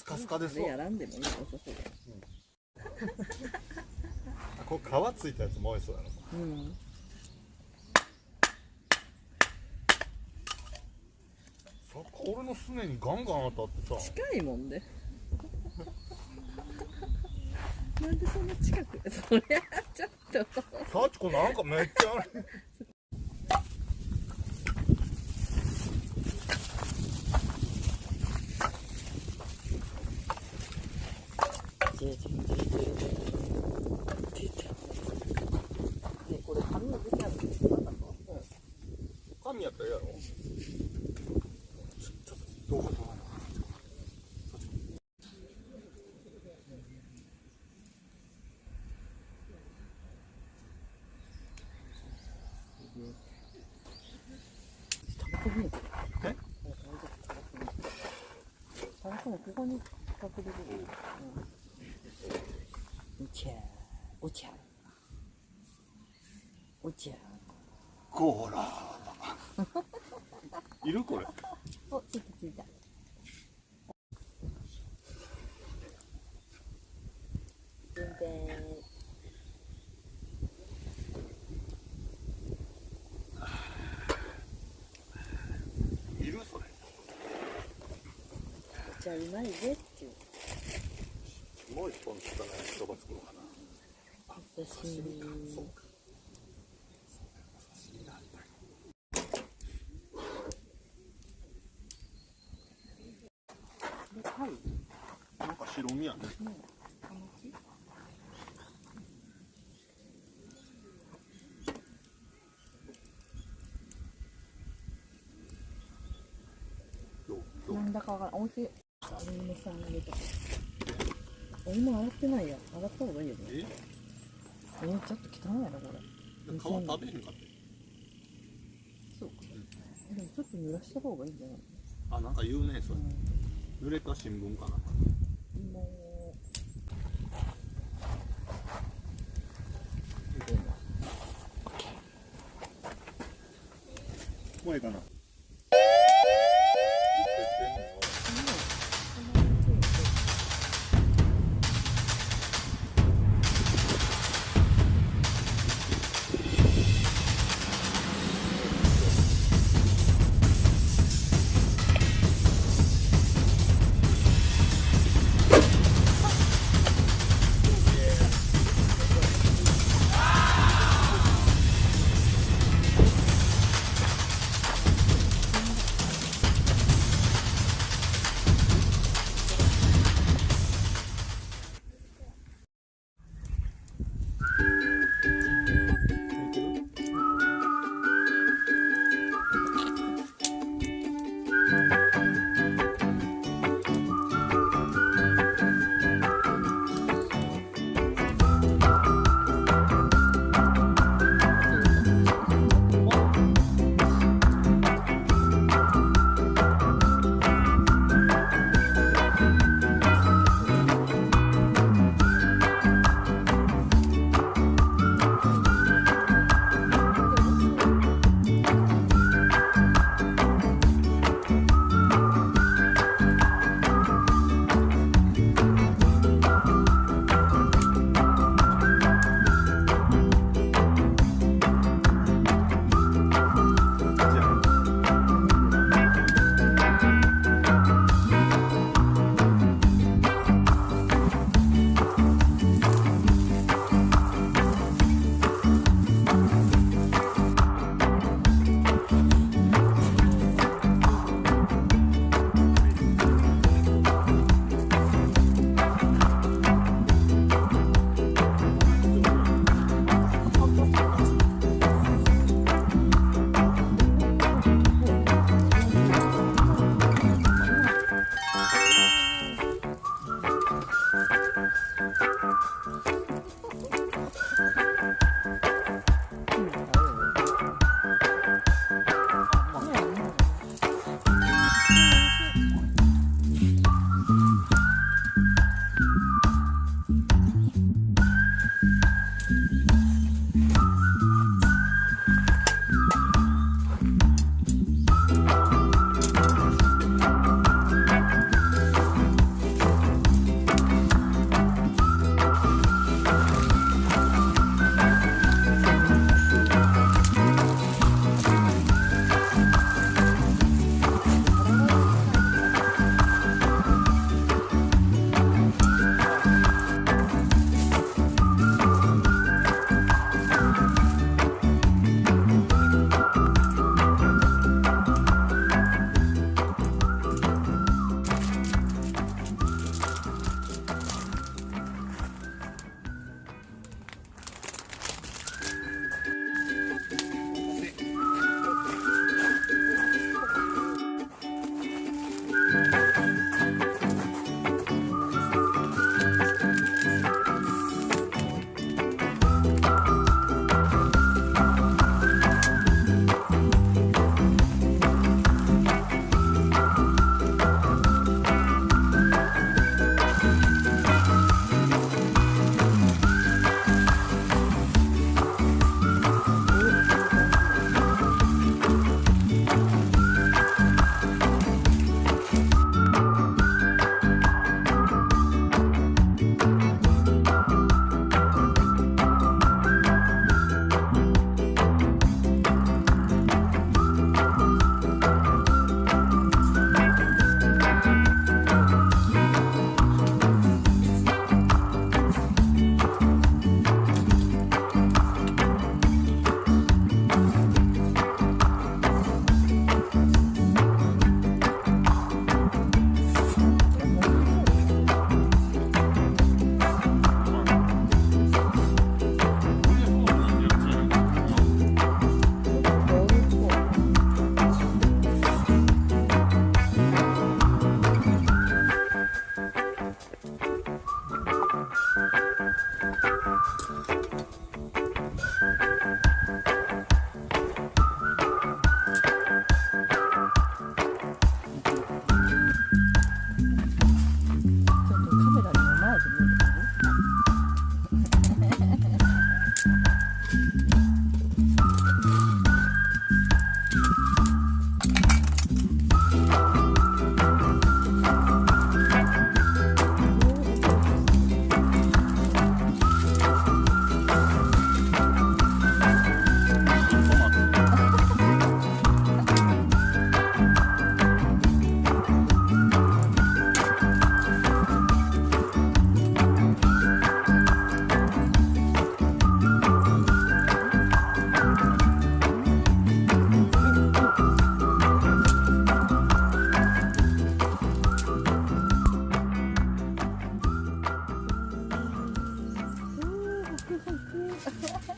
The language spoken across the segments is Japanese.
スカスカですわ。やらんでもいいよ、そこで。これ皮ついたやつ燃えそうやろ。うん。さっき俺のすねにガンガン当たってさ。近いもんで。なんでそんな近く？それはちょっと。さっきこなんかめっちゃあれ。これ紙の時間の紙やったらやろ。ちょっとどうかどうか。え？タバコもここに隠れる。お茶、お茶、お茶。こら。いるこれ。お、ついたついた。全然。いるそれ。お茶うまいぜっていう。もう一本つかない人が作ろうかな。お刺身。そうか。はい。なんか白身やね。なんだかわからん。おいしい。アルミのさんあげた。今洗ってないや。洗った方がいいよね。ちょっと汚いやろこれ。皮食べへんかって。そうか。でもちょっと濡らした方がいいんじゃない？あ、なんか言うねそれ。濡れた新聞かな。もう。みたいな。オッケー。怖いかな。こ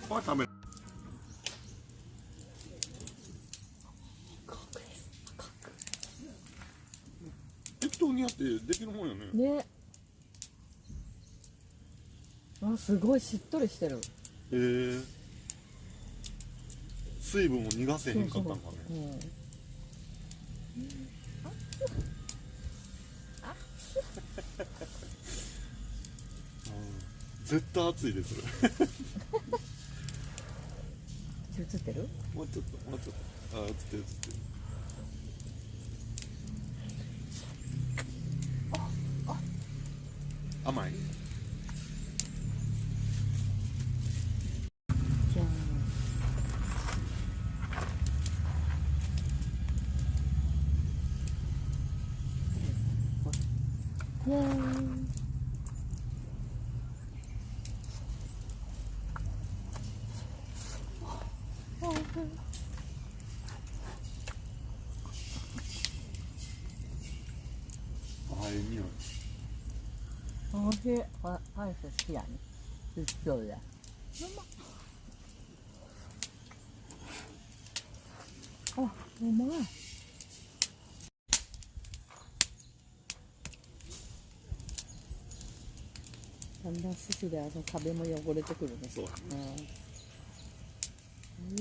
これ食べ適当にやってできるもんよね。ね。あ、すごいしっとりしてる。水分を逃がせへんかったんかね。うん。絶対熱いです。映ってる？もうちょっと、もうちょっと。あ、映ってる映ってる。甘い。じゃん。ねー。あ、いい匂い。おいしい。パイス好きやね。そうだ。あ、うまい。だんだん寿司で壁も汚れてくるね。そうやね。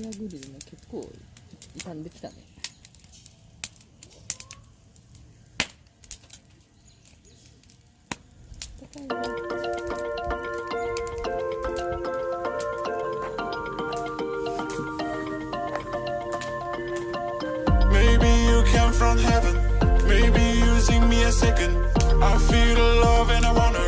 ワイヤーグリルも結構傷んできたね。高いね。Maybe you came from heaven. Maybe using me a second. I feel the love and I wanna